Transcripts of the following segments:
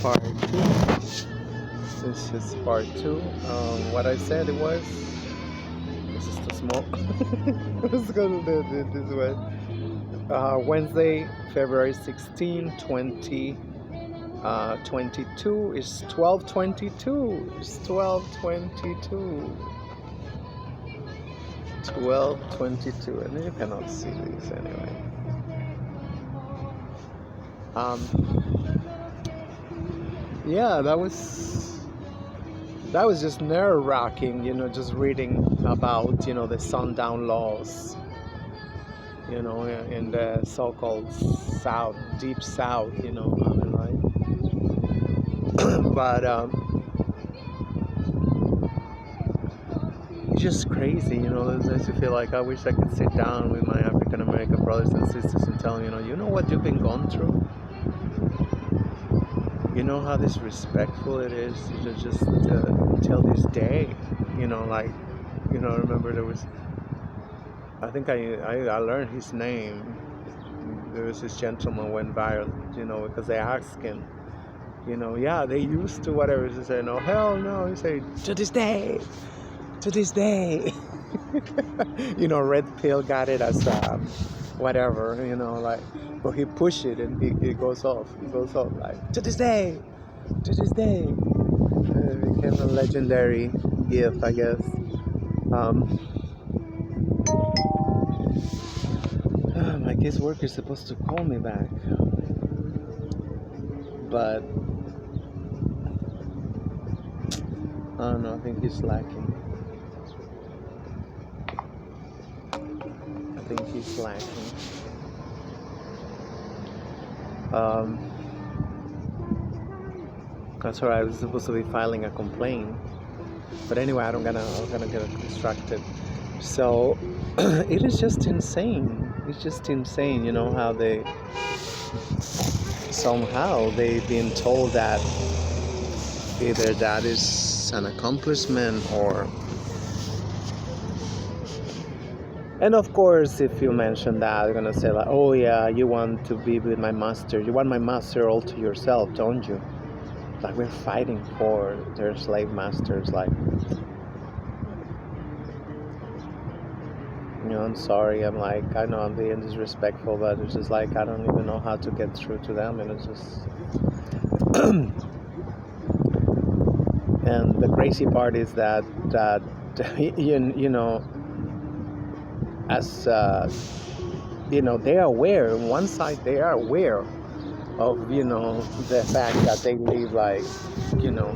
part two. This is part two. What I said it was. This is too small. Let's go to this way. Wednesday, February 16, 2022 is 12:22. It's 12:22. 12:22, and you cannot see this anyway. Um, yeah, that was just nerve-wracking, just reading about, the sundown laws, in the so-called South, deep South, I mean, like, but it's just crazy, It makes you feel like I wish I could sit down with my African American brothers and sisters and tell them, you know what you've been going through. You know how disrespectful it is to just till this day, like, remember there was, I think I learned his name. There was this gentleman went viral, because they asked him, yeah, they used to whatever. He said, no, hell no. He said, to this day. Red Pill got it as whatever, like, but he pushed it and it goes off. It goes off like, to this day. It became a legendary gift, I guess. My case worker is supposed to call me back, but I don't know, I think he's lacking. That's why I was supposed to be filing a complaint, but anyway, I'm gonna get distracted. So it is just insane. It's just insane, how somehow they've been told that either that is an accomplishment or. And of course, if you mention that, they're gonna say like, oh yeah, you want to be with my master. You want my master all to yourself, don't you? Like, we're fighting for their slave masters. Like, I'm sorry. I'm like, I know I'm being disrespectful, but it's just like, I don't even know how to get through to them. And it's just... And the crazy part is that as they are aware. On one side, they are aware of the fact that they live like, oh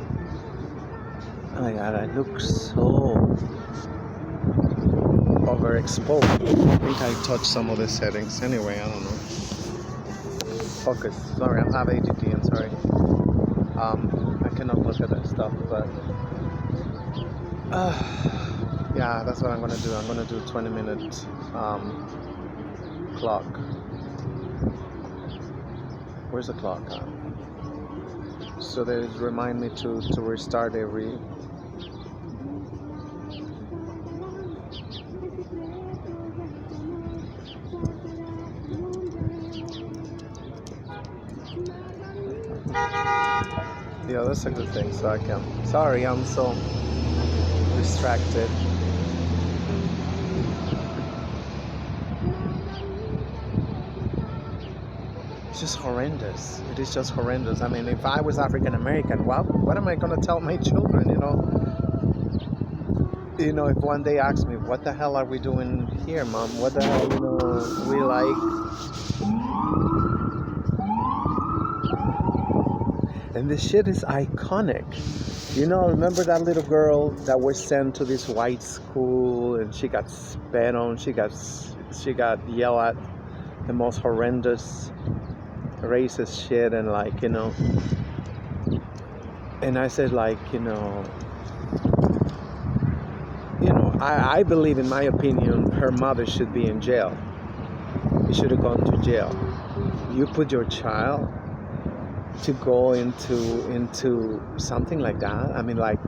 my God, I look so overexposed. I think I touched some of the settings. Anyway, I don't know. Focus. Sorry, I have ADD. I'm sorry. I cannot look at that stuff, but yeah, that's what I'm gonna do. I'm gonna do 20-minute clock. Where's the clock? So they remind me to restart every. Yeah, that's a good thing. So I can. Sorry, I'm so distracted. It's just horrendous. It is just horrendous. I mean, if I was African American, what am I gonna tell my children? If one day ask me, what the hell are we doing here, Mom? What the hell, we like. And this shit is iconic. Remember that little girl that was sent to this white school and she got spat on, she got yelled at, the most horrendous racist shit, and like, and I said like, I believe, in my opinion, her mother should be in jail. He should have gone to jail. You put your child to go into something like that. I mean, like,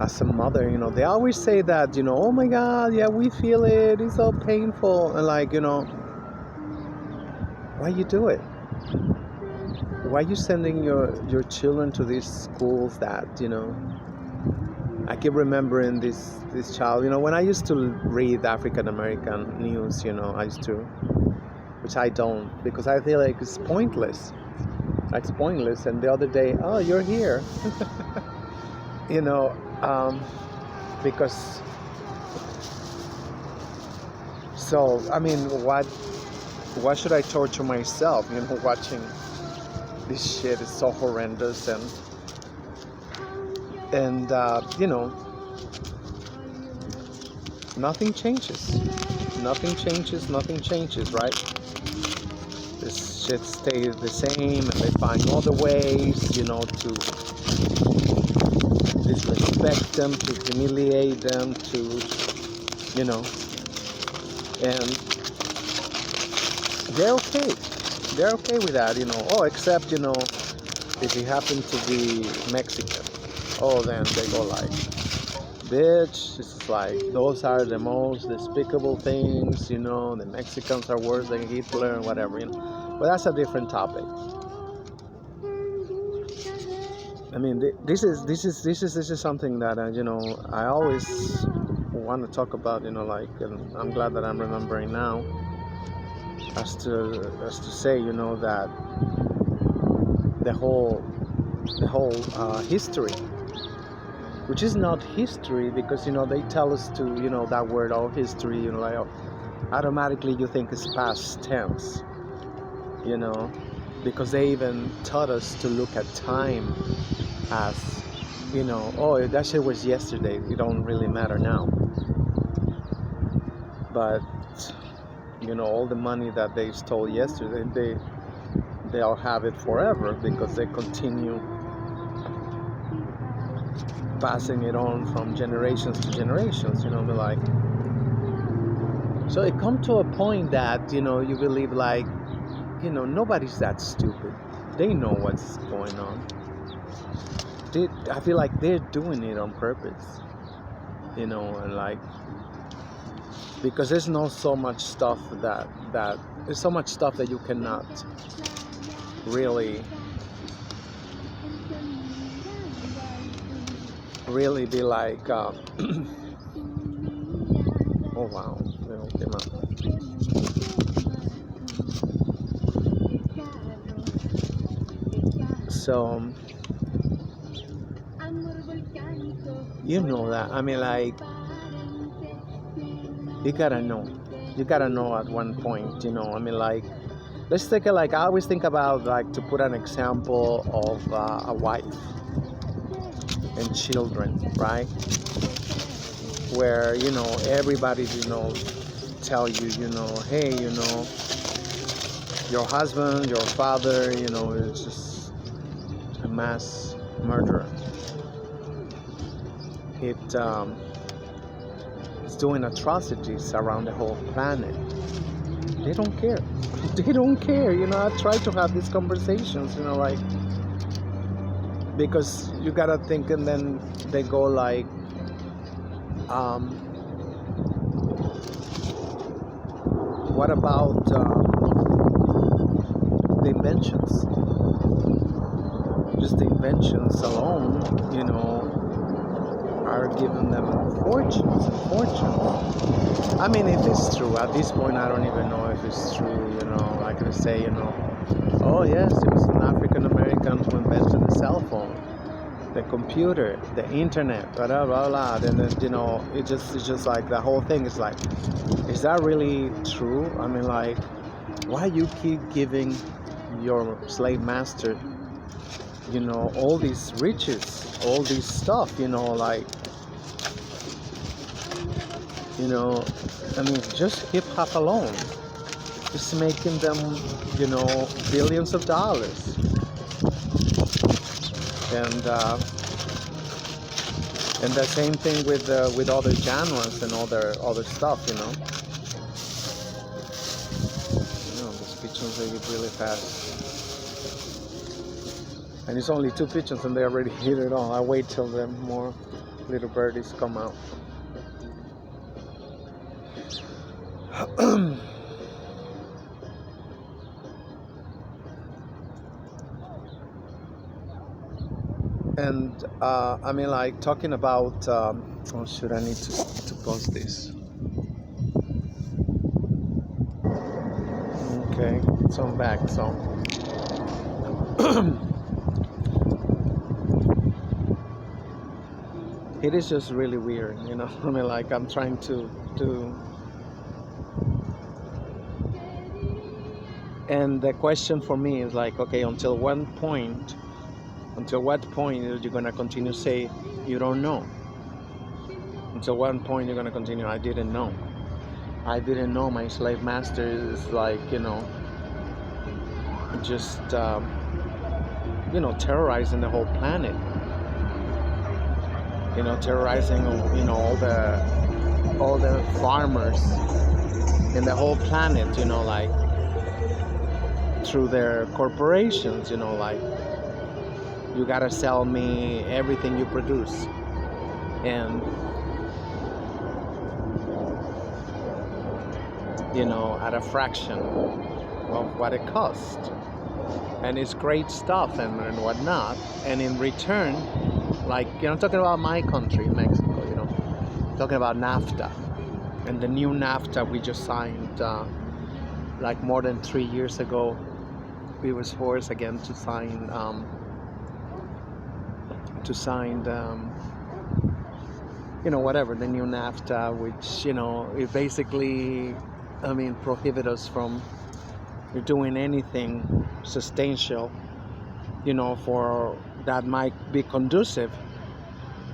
as a mother, they always say that, oh my God, yeah, we feel it, it's so painful, and like, why you do it? why are you sending your children to these schools that, I keep remembering this child, when I used to read African American news, I used to, which I don't, because I feel like it's pointless. It's pointless. And the other day, oh, you're here, you know, because, so, I mean, why should I torture myself, watching this shit is so horrendous, and nothing changes. Nothing changes, right? This shit stays the same, and they find other ways, to disrespect them, to humiliate them, and they're okay. They're okay with that, Oh, except, if he happens to be Mexican. Oh, then they go like, bitch, it's like, those are the most despicable things, the Mexicans are worse than Hitler and whatever, But that's a different topic. I mean, this is something that, I always want to talk about, and I'm glad that I'm remembering now, as to say, that the whole history, which is not history, because they tell us to, that word, all history, like, automatically you think it's past tense, because they even taught us to look at time as, oh, that shit was yesterday, it don't really matter now. But all the money that they stole yesterday, they'll have it forever, because they continue passing it on from generations to generations, like. So it come to a point that, you believe, like, nobody's that stupid. They know what's going on. I feel like they're doing it on purpose, and like, because there's no so much stuff that there's so much stuff that you cannot really be like, oh wow, came out. So that, I mean, like, you gotta know at one point, I mean, like, let's take it, like, I always think about, like, to put an example of a wife and children, right? Where, everybody, tell you, hey, your husband, your father, is just a mass murderer. It's doing atrocities around the whole planet. They don't care. They don't care. I try to have these conversations, like, because you gotta think, and then they go like, what about the inventions? Just the inventions alone, are giving them fortunes and fortunes. I mean, if it's true, at this point, I don't even know if it's true, like I say, oh yes, it was an African American who invented the cell phone, the computer, the internet, blah blah blah blah. And then, it's just like, the whole thing is like, is that really true? I mean, like, why you keep giving your slave master, all these riches, all this stuff, like, I mean, just hip hop alone, just making them, billions of dollars. And the same thing with other genres and other stuff, These pigeons, they eat really fast. And it's only 2 pigeons, and they already hit it all. I wait till the more little birdies come out. And I mean, like talking about. Oh, should I need to post this? Okay, so I'm back. So it is just really weird, you know. I mean, like I'm trying to. And the question for me is like, okay, until what point are you gonna continue to say you don't know? Until what point you're gonna continue? I didn't know. I didn't know my slave master is like, just terrorizing the whole planet. Terrorizing all the farmers in the whole planet. Like through their corporations. Like you gotta sell me everything you produce, and at a fraction of what it costs. And it's great stuff and whatnot. And in return, like, talking about my country, Mexico, talking about NAFTA. And the new NAFTA we just signed, like more than 3 years ago. We was forced again to sign, whatever, the new NAFTA, which, it basically, prohibit us from doing anything substantial, for that might be conducive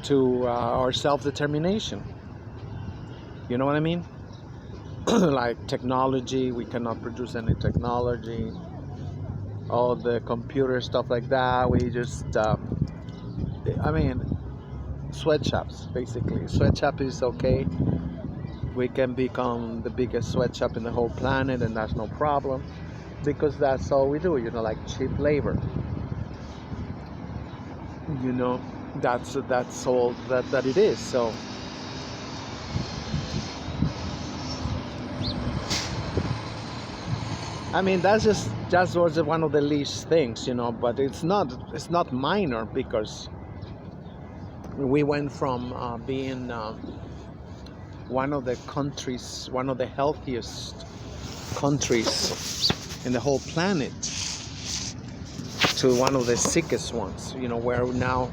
to our self-determination. You know what I mean? Like technology, we cannot produce any technology. All the computer stuff like that, we just, sweatshops, basically. Sweatshop is okay. We can become the biggest sweatshop in the whole planet, and that's no problem, because that's all we do, like cheap labor. That's all that it is. So that was one of the least things, but it's not minor, because we went from being one of the healthiest countries in the whole planet to one of the sickest ones. We're now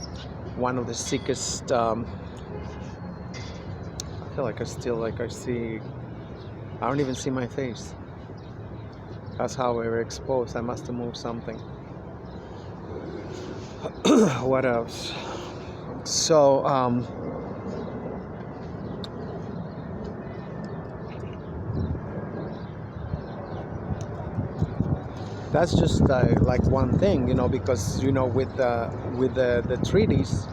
one of the sickest. I feel like I see. I don't even see my face. That's how we were exposed. I must have moved something. What else? So, that's just like one thing, because with the treaties,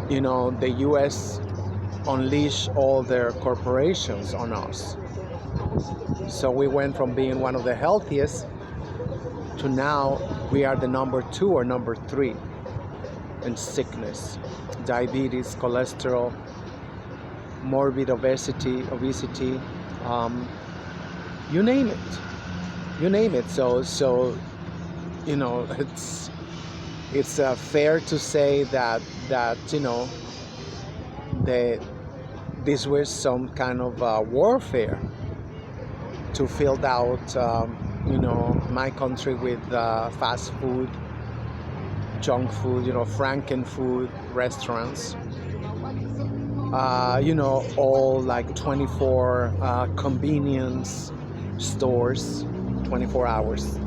the U.S. unleashed all their corporations on us. So we went from being one of the healthiest to now we are the number 2 or number 3 in sickness, diabetes, cholesterol, morbid obesity, you name it. So it's fair to say that this was some kind of warfare to fill out my country with fast food, junk food, Frankenfood restaurants, all like 24 convenience stores, 24 hours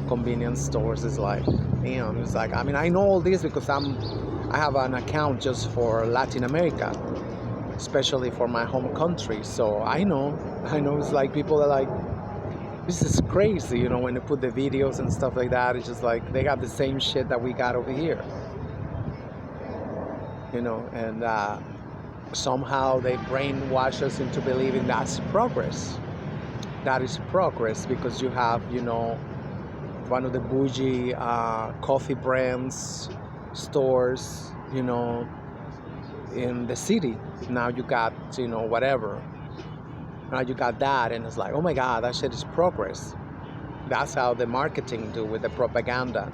convenience stores. Is like, it's like, I know all this because I have an account just for Latin America, especially for my home country. So I know it's like people are like, this is crazy, when they put the videos and stuff like that. It's just like they got the same shit that we got over here, and somehow they brainwash us into believing that's progress. That is progress because you have, one of the bougie coffee brands, stores, in the city. Now you got, whatever. Now you got that, and it's like, oh my God, that shit is progress. That's how the marketing do with the propaganda.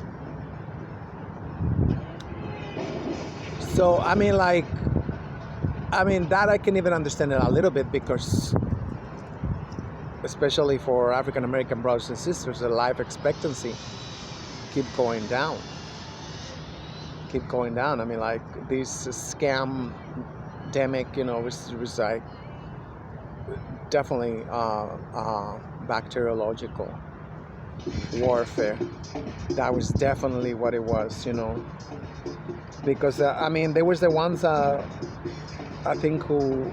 So that I can even understand it a little bit, because especially for African American brothers and sisters, the life expectancy keep going down. This scam demic, was like definitely bacteriological warfare. That was definitely what it was, because there was the ones I think who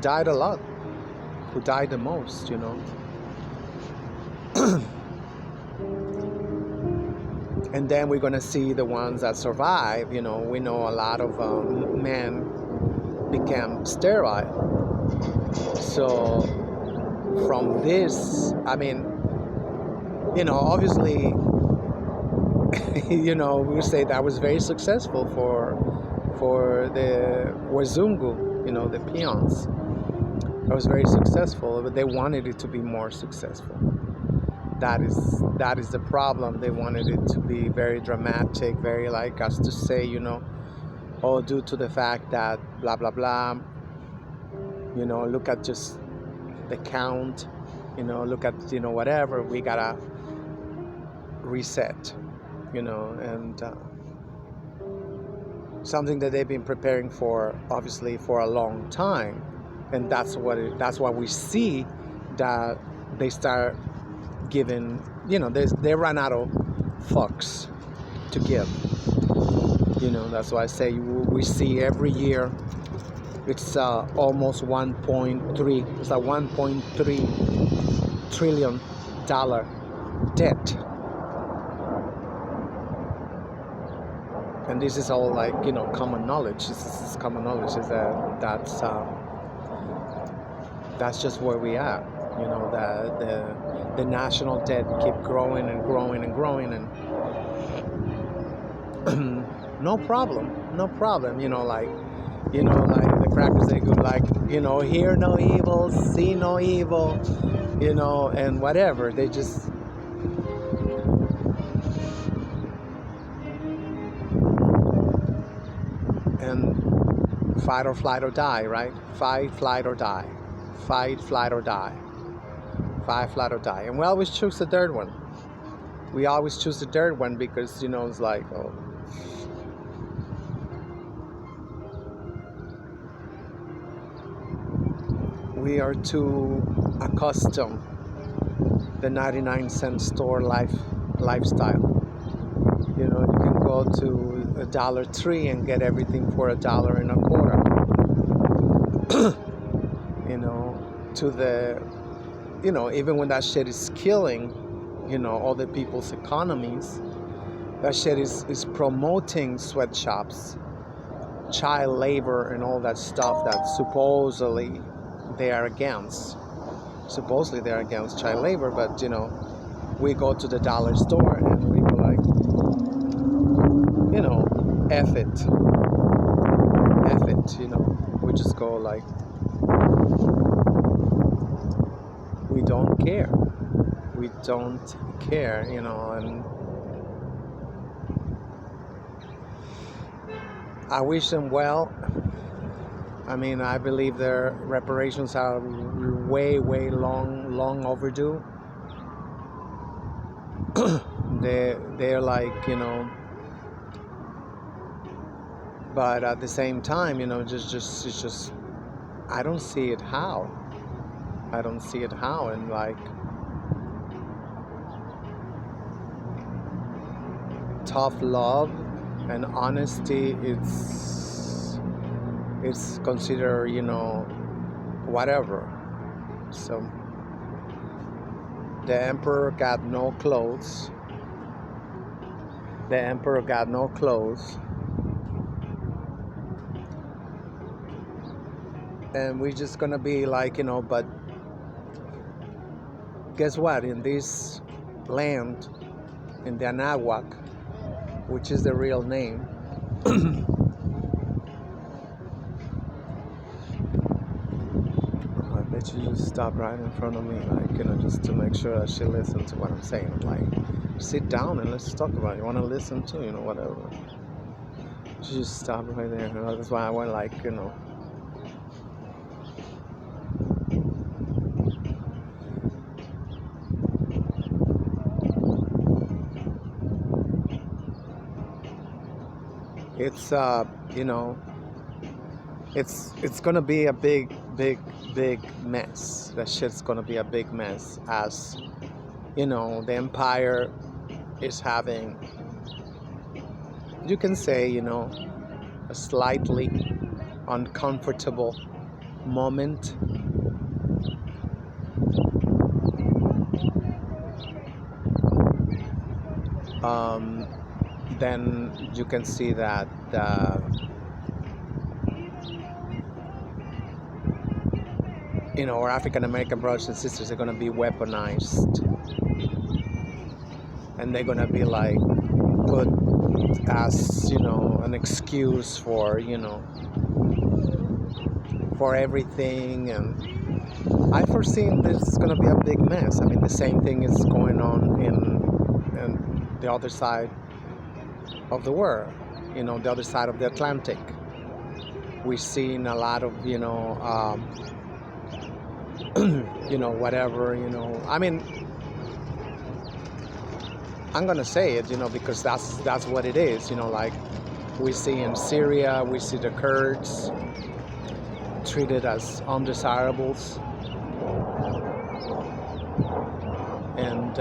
died a lot, who died the most, and then we're gonna see the ones that survive. We know a lot of men became sterile. So from this, obviously, we say that was very successful for the Wazungu, the peons. That was very successful, but they wanted it to be more successful. That is the problem. They wanted it to be very dramatic, very like us to say, due to the fact that blah blah blah. Look at just the count. Look at whatever. We gotta reset. And something that they've been preparing for, obviously, for a long time, and that's what we see, that they start giving. They run out of fucks to give. That's why I say we see every year. It's almost 1.3. It's a 1.3 trillion dollar debt. And this is all like common knowledge. This is common knowledge. Is that's just where we are. The national debt keep growing and growing and growing, and no problem. Like the crackers, they go like hear no evil, see no evil, and whatever. They just and fight or flight or die, right? Fight, flight or die. Fight, flight or die. Fight, flight or die. And we always choose the third one. Because it's like, oh, we are too accustomed the 99-cent store lifestyle. You can go to a Dollar Tree and get everything for $1.25. To the, even when that shit is killing, other people's economies, that shit is promoting sweatshops, child labor, and all that stuff that supposedly they are against. Supposedly they're against child labor, but we go to the dollar store and we go like, F it, we just go like, we don't care, and I wish them well. I believe their reparations are way long overdue. They're like, but at the same time, it's just I don't see it how, and like tough love and honesty, it's considered, whatever. So the emperor got no clothes. And we're just gonna be like, but guess what? In this land, in the Anahuac, which is the real name, I bet you just stopped right in front of me, like, just to make sure that she listened to what I'm saying. I'm like, sit down and let's talk about it. You want to listen to, whatever. She just stopped right there. That's why I went like, it's, it's gonna be a big mess. That shit's gonna be a big mess as, the empire is having, you can say, a slightly uncomfortable moment. Then you can see that our African American brothers and sisters are going to be weaponized, and they're going to be like put as an excuse for for everything. And I foresee this is going to be a big mess. I mean, the same thing is going on in the other side of the world, the other side of the Atlantic. We're seeing a lot of whatever, I mean, I'm gonna say it, because that's what it is, like we see in Syria. We see the Kurds treated as undesirables, and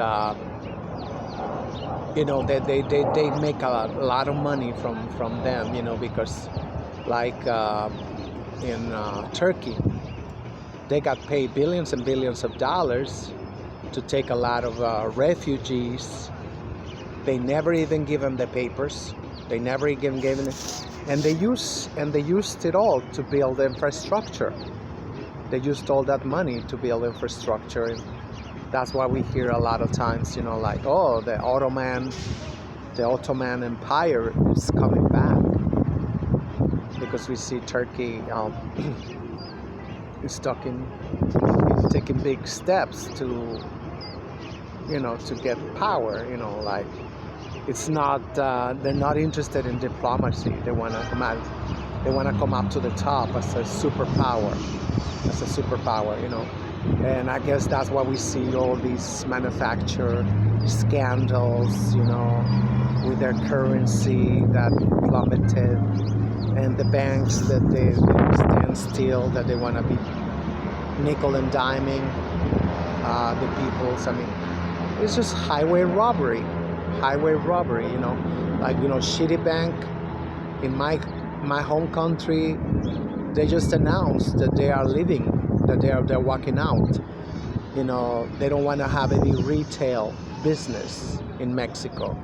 they make a lot of money from them, because like in Turkey, they got paid billions and billions of dollars to take a lot of refugees. They never even give them the papers. They never even gave them it. And they used it all to build infrastructure. They used all that money to build infrastructure. And that's why we hear a lot of times, like, oh, the Ottoman Empire is coming back. Because we see Turkey is taking big steps to get power. Like, it's not they're not interested in diplomacy. They want to come up to the top as a superpower, and I guess that's why we see all these manufacture scandals, with their currency that plummeted, and the banks that they stand still, that they want to be nickel and diming the peoples. I mean, it's just highway robbery, like, Citibank in my home country, they just announced that they are leaving, that they're walking out. They don't want to have any retail business in Mexico.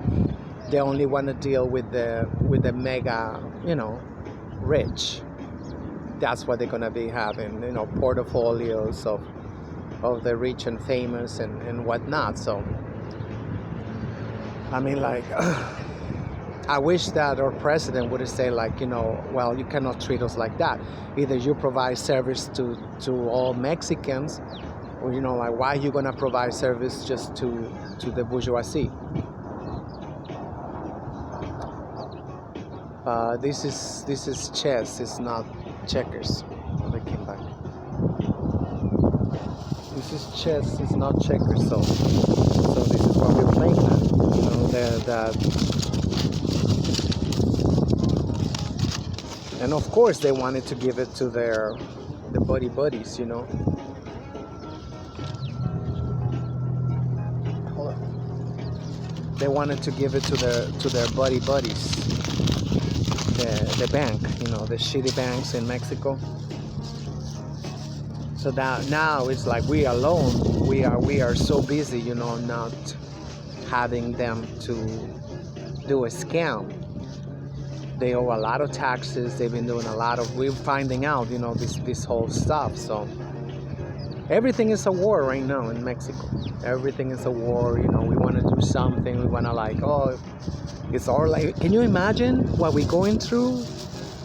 They only want to deal with the mega, rich. That's what they're gonna be having, portfolios of the rich and famous and whatnot. So, I mean, like, I wish that our president would say, like, well, you cannot treat us like that. Either you provide service to all Mexicans, or, like, why are you gonna provide service just to the bourgeoisie? This is chess. It's not checkers. Oh, they came back. This is chess. It's not checkers. So this is what we're playing at. And of course they wanted to give it to the buddies. Hold on. They wanted to give it to their buddies. The bank, the shitty banks in Mexico. So that now it's like we alone. We are so busy, not having them to do a scam. They owe a lot of taxes. They've been doing a lot of. We're finding out, this whole stuff. So everything is a war right now in Mexico. Everything is a war. We want to do something. We want to, like, oh. It's all like, can you imagine what we're going through?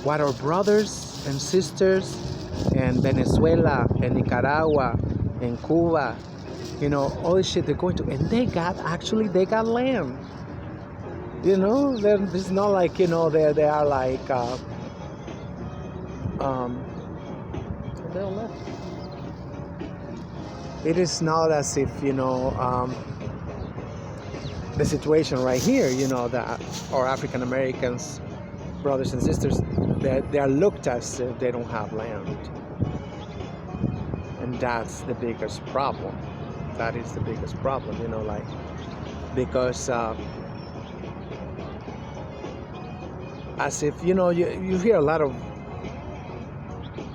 What our brothers and sisters in Venezuela and Nicaragua in Cuba, all this shit they're going to, and they got land. There's not like they are like they all left. It is not as if the situation right here, that our African Americans, brothers and sisters, they are looked as if they don't have land, and that's the biggest problem. That is the biggest problem, because as if you hear a lot of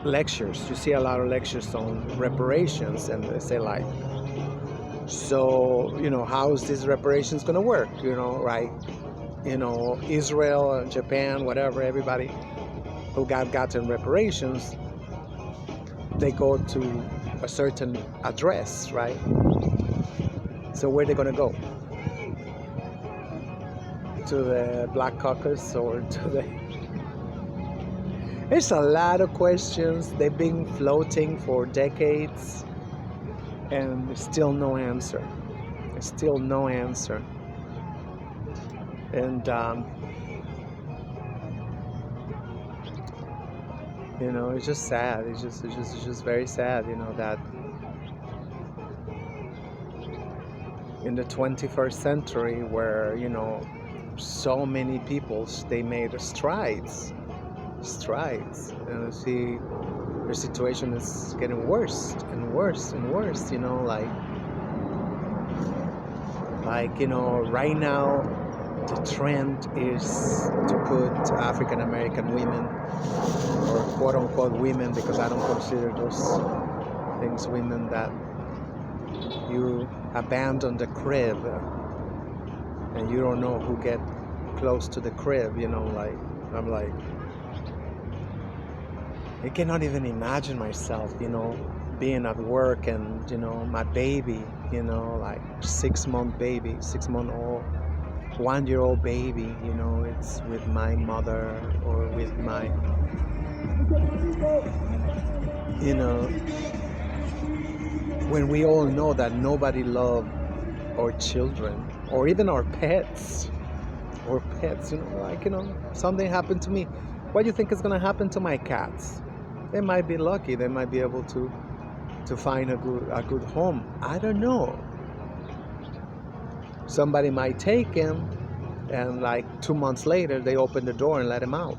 lectures, you see a lot of lectures on reparations, and they say like, so how is this reparations going to work, right? Israel, Japan, whatever, everybody who gotten reparations, they go to a certain address, right? So where are they going to go? To the Black Caucus or to the... There's a lot of questions. They've been floating for decades and there's still no answer. There's still no answer. And it's just sad. It's just very sad, that in the 21st century, where so many peoples, they made strides, and see their situation is getting worse and worse and worse. Right now the trend is to put African American women, or quote unquote women, because I don't consider those things women, that you abandon the crib and you don't know who get close to the crib. I'm like, I cannot even imagine myself, being at work and, my baby, like 6-month baby, 6-month-old, 1-year-old baby, it's with my mother or with my, when we all know that nobody loves our children or even our pets, something happened to me. What do you think is going to happen to my cats? They might be lucky. They might be able to find a good home. I don't know. Somebody might take him, and like 2 months later, they open the door and let him out.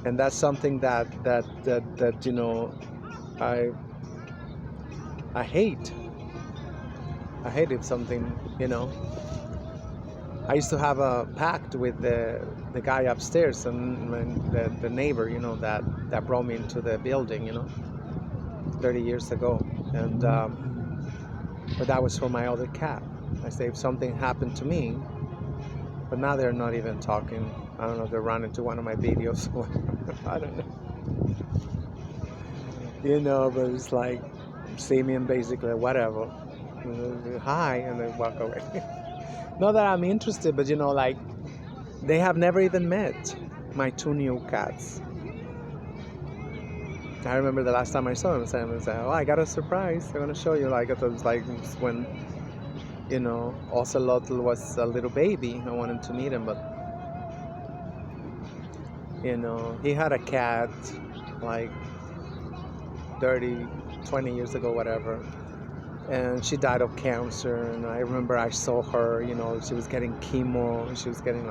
And that's something that I hate. I hate if something, I used to have a pact with the guy upstairs, and the neighbor, that brought me into the building, 30 years ago. And but that was for my other cat. I say, if something happened to me, but now they're not even talking. I don't know if they ran into one of my videos. I don't know. But it's like, see me and basically whatever. Hi, and then walk away. Not that I'm interested, but they have never even met my 2 new cats. I remember the last time I saw them, I said, oh, I got a surprise. I'm going to show you. It was like when, Ocelotl was a little baby. I wanted to meet him, but, he had a cat like 30, 20 years ago, whatever. And she died of cancer. And I remember I saw her, she was getting chemo. And she was getting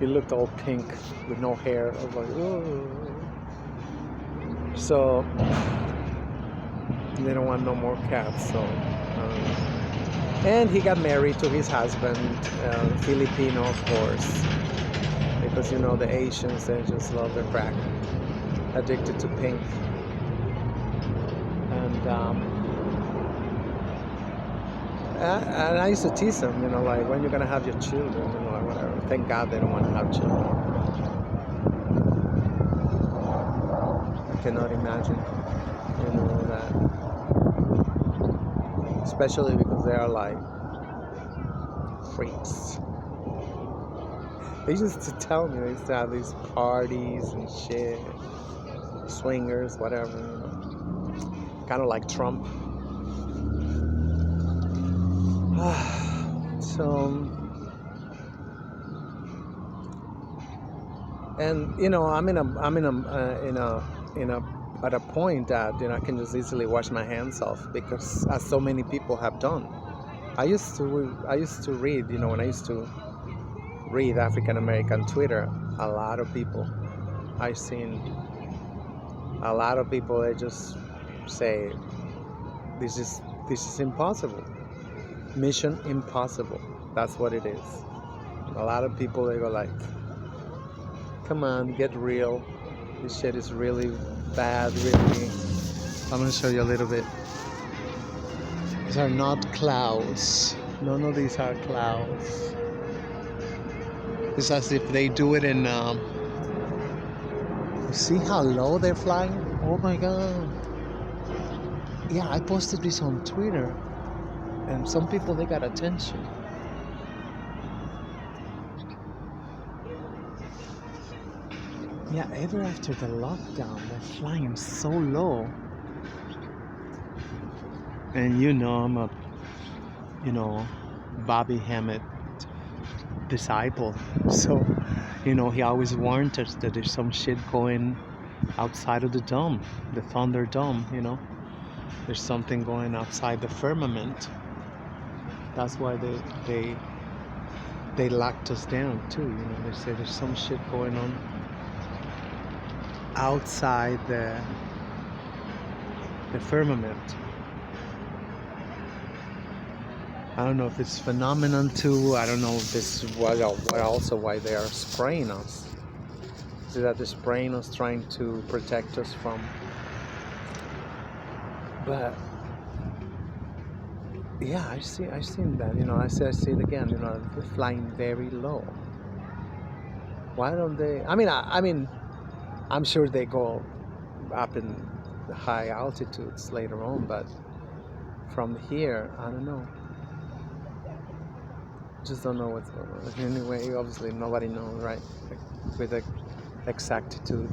it looked all pink with no hair. I was like, oh. So they don't want no more cats. So, and he got married to his husband, Filipino, of course, because the Asians, they just love their crack, addicted to pink. And I used to tease them, like, when you're gonna have your children, whatever. Thank God they don't want to have children. I cannot imagine, that. Especially because they are like freaks. They used to tell me they used to have these parties and shit, swingers, whatever. kind of like Trump. So, and I'm at a point that I can just easily wash my hands off, because as so many people have done. I used to read, when I used to read African American Twitter, a lot of people I've seen, a lot of people, they just say this is impossible, mission impossible. That's what it is. A lot of people, they go like, come on, get real. This shit is really bad, really. I'm gonna show you a little bit. These are not clouds. None of these are clouds. It's as if they do it in. You see how low they're flying? Oh my god. Yeah, I posted this on Twitter, and some people, they got attention. Yeah, ever after the lockdown, they're flying so low. And I'm a, Bobby Hammett disciple. So, he always warned us that there's some shit going outside of the dome, the Thunder Dome, There's something going outside the firmament. That's why they locked us down too, They say there's some shit going on outside the firmament. I don't know if it's phenomenon too. I don't know if this is what also why they are spraying us. Is it that they're spraying us trying to protect us from? But yeah, I've seen that. I see it again. They're flying very low. Why don't they? I mean, I'm sure they go up in the high altitudes later on, but from here, I don't know. Just don't know what's going on. Anyway, obviously nobody knows, right? With exactitude.